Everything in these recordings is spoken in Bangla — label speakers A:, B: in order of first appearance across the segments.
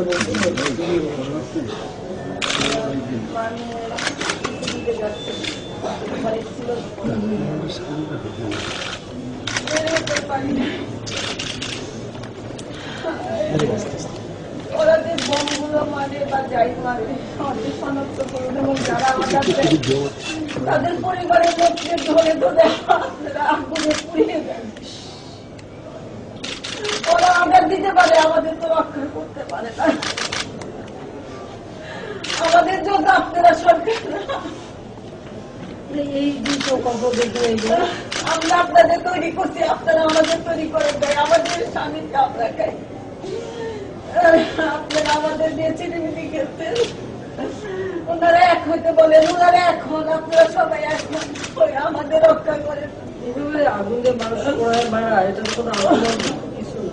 A: ওরা যে বোমগুলো মারে বা যাই মারে সঠিক শনাক্ত করুন এবং যারা তাদের পরিবারের লোককে ধরে ধরে আপনারা আগুনে পুড়িয়ে দেন। ওরা অর্ডার দিতে পারে, আমাদের তো রক্ষা করতে পারে না। আমাদের জন্য আপনারা সরকার
B: এই যে প্রকল্প দেখে
A: আমরা আপনাদের তৈরি করছি, আপনারা আমাদের তৈরি করে দেয়। আমাদের স্বামীকে আপনাকে আপনারা আমাদের দিয়ে চিনিমিনি খেলতেন। ওনারা এক হইতে বলেন, ওনারা এখন আপনারা সবাই এখন আমাদের রক্ষা করে।
B: এভাবে আগুন দিয়ে মানুষ পড়ায় মারা, এটা তো কিছু না।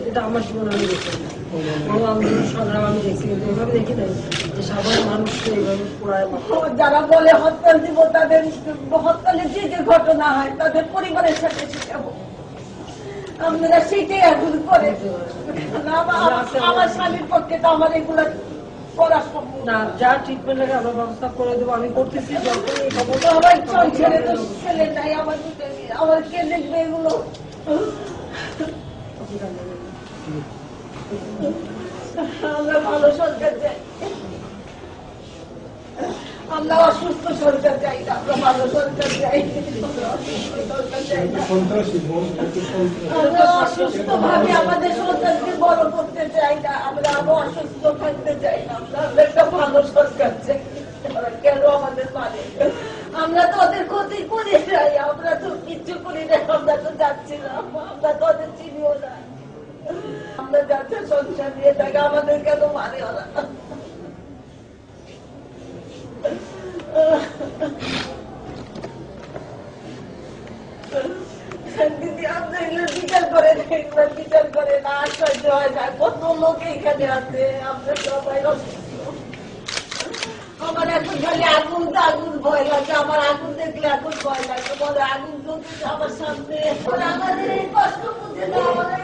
B: এটা আমার জীবন আমি দেখি সংগ্রাম আমি দেখছি, কিন্তু এভাবে দেখি নাই যে সাধারণ মানুষকে এইভাবে পড়ায়।
A: যারা বলে হত্যার দিব, তাদের হত্যার যে যে ঘটনা হয় তাদের পরিবারের সাথে শিখাবো। আপনারা সেটাই এখন করে। আমার স্বামীর পক্ষে তো আমার এগুলা করা সম্ভব
B: না। যা ট্রিটমেন্ট লাগে আমরা ব্যবস্থা করে দেবো, আমি করতেছি। যখন এই খবর
A: সবাই ছেলে তো ছেলে নাই, আমার কে দেখবে এগুলো? আমরা ভালো সরকার চাই, আমরা অসুস্থ সরকার চাই না, আমরা ভালো সরকার চাই। আমরা অসুস্থ ভাবে আমাদের সরকারকে বড় করতে চাই না, আমরা আরো অসুস্থ থাকতে চাই না। আমরা একটা ভালো সরকার চাই। কেন আমাদের মানে আমরা তো ওদের ক্ষতি করি নাই, আমরা তো কিচ্ছু করি নাই, আমরা তো যাচ্ছিলাম, আমরা তো ওদের চিনিও না। আমরা যাচ্ছে সংসার নিয়ে থাকে, আমাদের কেন মানে ওরা? দিদি আপনি এগুলো বিচার করেন, এগুলো বিচার করেন, আশ্চর্য হয় না। কত লোক এখানে আছে, আমরা সবাই আমার এখন খালি আগুন আগুন ভয় লাগে। আমার আগুন দেখলে এখন ভয় লাগে, বলে আগুন জ্বলছে আমার সামনে। আমাদের এই কষ্ট বুঝে না, আমাদের